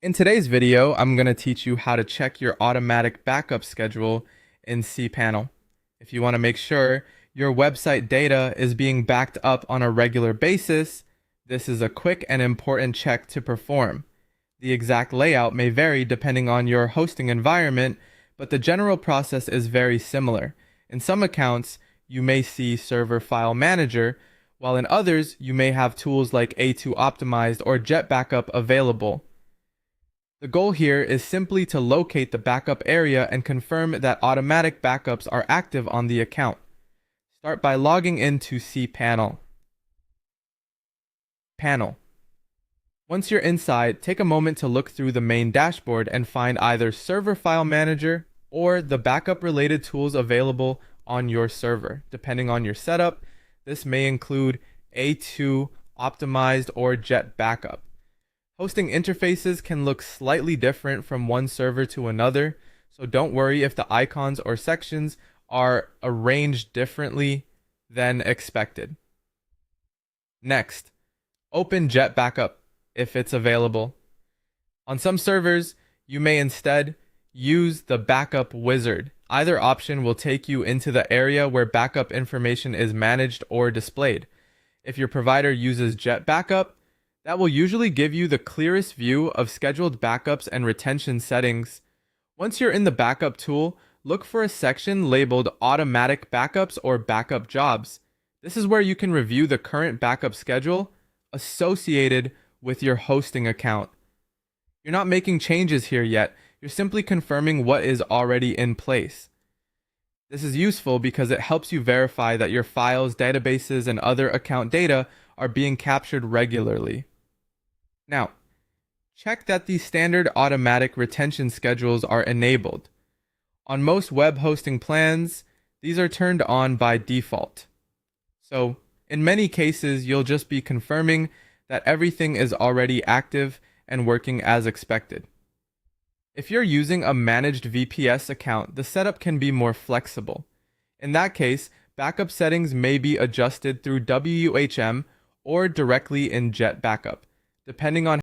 In today's video, I'm going to teach you how to check your automatic backup schedule in cPanel. If you want to make sure your website data is being backed up on a regular basis, this is a quick and important check to perform. The exact layout may vary depending on your hosting environment, but the general process is very similar. In some accounts, you may see Server File Manager, while in others, you may have tools like A2 Optimized or JetBackup available. The goal here is simply to locate the backup area and confirm that automatic backups are active on the account. Start by logging into cPanel. Panel. Once you're inside, take a moment to look through the main dashboard and find either Server File Manager or the backup-related tools available on your server. Depending on your setup, this may include A2 Optimized or JetBackup. Hosting interfaces can look slightly different from one server to another, so don't worry if the icons or sections are arranged differently than expected. Next, open JetBackup if it's available. On some servers, you may instead use the backup wizard. Either option will take you into the area where backup information is managed or displayed. If your provider uses JetBackup, that will usually give you the clearest view of scheduled backups and retention settings. Once you're in the backup tool, look for a section labeled Automatic Backups or Backup Jobs. This is where you can review the current backup schedule associated with your hosting account. You're not making changes here yet, you're simply confirming what is already in place. This is useful because it helps you verify that your files, databases, and other account data are being captured regularly. Now, check that the standard automatic retention schedules are enabled. On most web hosting plans, these are turned on by default. So, in many cases, you'll just be confirming that everything is already active and working as expected. If you're using a managed VPS account, the setup can be more flexible. In that case, backup settings may be adjusted through WHM or directly in JetBackup, depending on